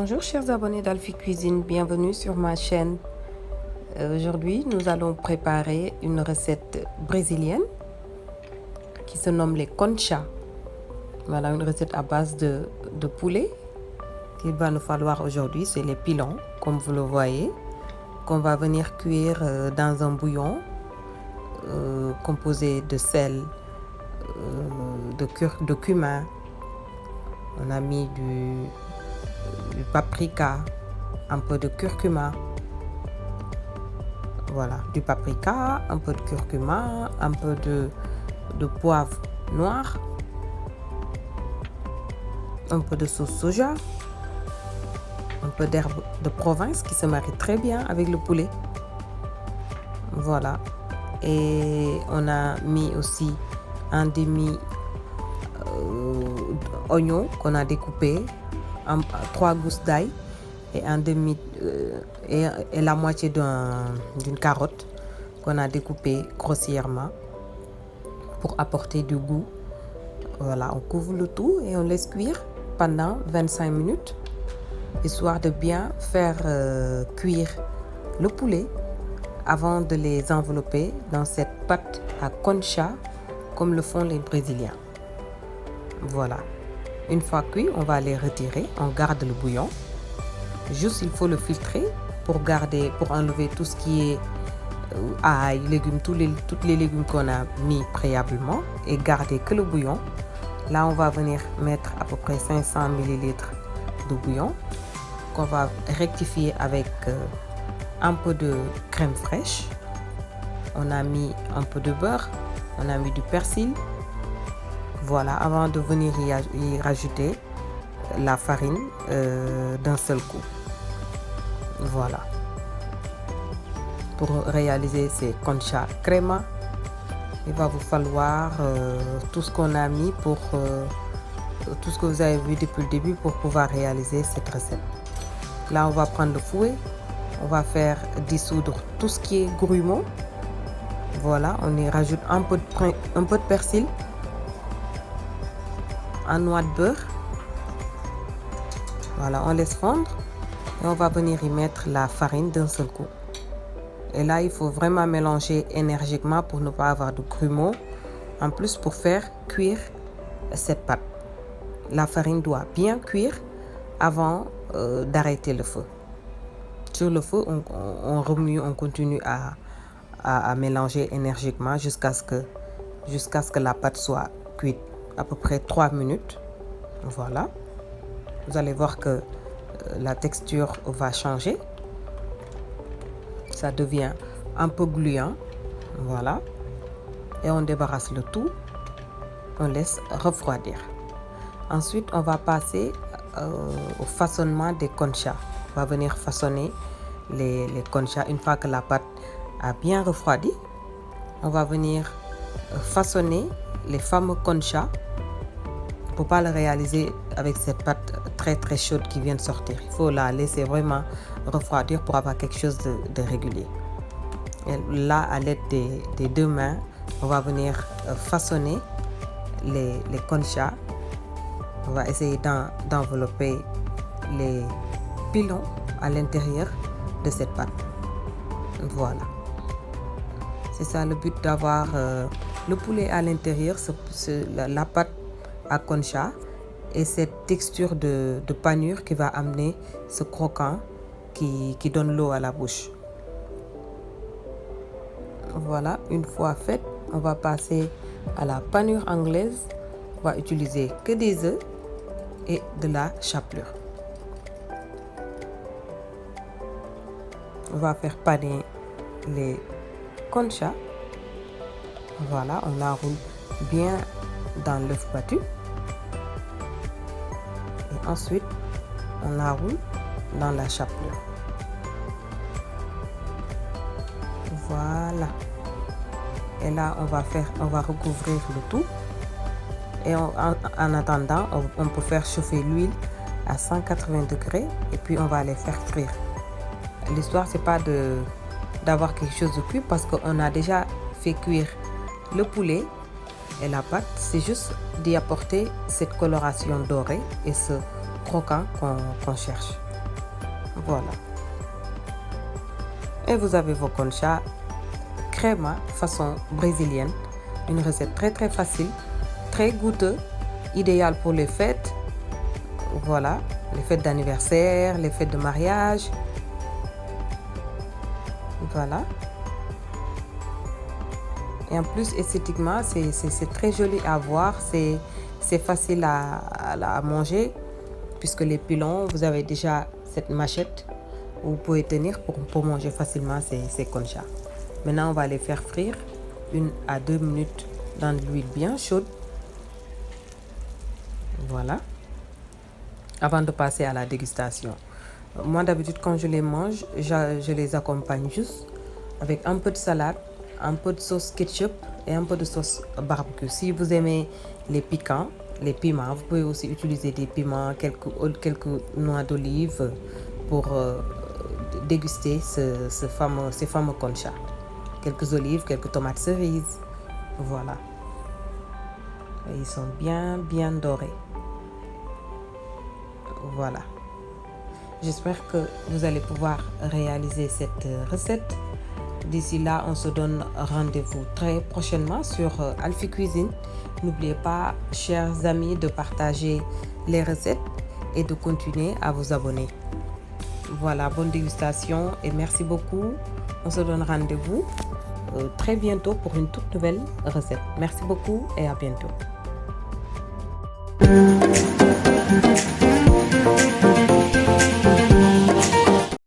Bonjour chers abonnés d'Alphie Cuisine, bienvenue sur ma chaîne. Aujourd'hui, nous allons préparer une recette brésilienne qui se nomme les conchas. Voilà, une recette à base de poulet. Qu'il va nous falloir aujourd'hui, c'est les pilons, comme vous le voyez, qu'on va venir cuire dans un bouillon composé de sel, de cumin. On a mis du paprika, un peu de curcuma. Voilà, du paprika, un peu de curcuma, un peu de poivre noir, un peu de sauce soja, un peu d'herbe de Provence qui se marie très bien avec le poulet. Voilà. Et on a mis aussi un demi oignon qu'on a découpé en 3 gousses d'ail et un demi et la moitié d'une carotte qu'on a découpée grossièrement pour apporter du goût. Voilà, on couvre le tout et on laisse cuire pendant 25 minutes, histoire de bien faire cuire le poulet avant de les envelopper dans cette pâte à concha comme le font les Brésiliens. Voilà. Une fois cuit, on va les retirer, on garde le bouillon. Juste, il faut le filtrer pour enlever tout ce qui est ail, légumes, tous les légumes qu'on a mis préalablement et garder que le bouillon. Là, on va venir mettre à peu près 500 ml de bouillon qu'on va rectifier avec un peu de crème fraîche. On a mis un peu de beurre, on a mis du persil. Voilà, avant de venir y rajouter la farine d'un seul coup. Voilà. Pour réaliser ces conchas crema, il va vous falloir tout ce qu'on a mis pour tout ce que vous avez vu depuis le début pour pouvoir réaliser cette recette. Là, on va prendre le fouet, on va faire dissoudre tout ce qui est grumeaux. Voilà, on y rajoute un peu de persil, un noix de beurre. Voilà, on laisse fondre et on va venir y mettre la farine d'un seul coup. Et là, il faut vraiment mélanger énergiquement pour ne pas avoir de grumeaux. En plus, pour faire cuire cette pâte, la farine doit bien cuire avant d'arrêter le feu. Sur le feu, on remue, on continue à mélanger énergiquement jusqu'à ce que la pâte soit cuite à peu près 3 minutes. Voilà. Vous allez voir que la texture va changer. Ça devient un peu gluant. Voilà. Et on débarrasse le tout. On laisse refroidir. Ensuite, on va passer au façonnement des conchas. On va venir façonner les conchas. Une fois que la pâte a bien refroidi, on va venir façonner les fameux conchas. Il ne faut pas le réaliser avec cette pâte très très chaude qui vient de sortir. Il faut la laisser vraiment refroidir pour avoir quelque chose de régulier. Et là, à l'aide des deux mains, on va venir façonner les conchas. On va essayer d'envelopper les pilons à l'intérieur de cette pâte. Voilà. C'est ça le but, d'avoir le poulet à l'intérieur, la pâte à concha et cette texture de panure qui va amener ce croquant qui donne l'eau à la bouche. Voilà, une fois faite, on va passer à la panure anglaise. On va utiliser que des œufs et de la chapelure. On va faire paner les conchas. Voilà, on l'enroule bien dans l'œuf battu. Et ensuite, on l'enroule dans la chapelure. Voilà. Et là, on va recouvrir le tout. Et en attendant, on peut faire chauffer l'huile à 180 degrés et puis on va les faire frire. L'histoire, c'est pas d'avoir quelque chose de cuit parce qu'on a déjà fait cuire le poulet et la pâte. C'est juste d'y apporter cette coloration dorée et ce croquant qu'on cherche. Voilà. Et vous avez vos conchas crema façon brésilienne. Une recette très très facile, très goûteuse, idéale pour les fêtes. Voilà, les fêtes d'anniversaire, les fêtes de mariage. Voilà. Et en plus, esthétiquement, c'est très joli à voir. C'est facile à manger puisque les pilons, vous avez déjà cette machette où vous pouvez tenir pour manger facilement ces conchas. Maintenant, on va les faire frire 1 à 2 minutes dans de l'huile bien chaude. Voilà. Avant de passer à la dégustation. Moi, d'habitude, quand je les mange, je les accompagne juste avec un peu de salade, un peu de sauce ketchup et un peu de sauce barbecue. Si vous aimez les piquants, les piments, vous pouvez aussi utiliser des piments, quelques noix d'olive pour déguster ces fameux conchas. Quelques olives, quelques tomates cerises. Voilà. Et ils sont bien dorés. Voilà. J'espère que vous allez pouvoir réaliser cette recette. D'ici là, on se donne rendez-vous très prochainement sur Alphie Cuisine. N'oubliez pas, chers amis, de partager les recettes et de continuer à vous abonner. Voilà, bonne dégustation et merci beaucoup. On se donne rendez-vous très bientôt pour une toute nouvelle recette. Merci beaucoup et à bientôt.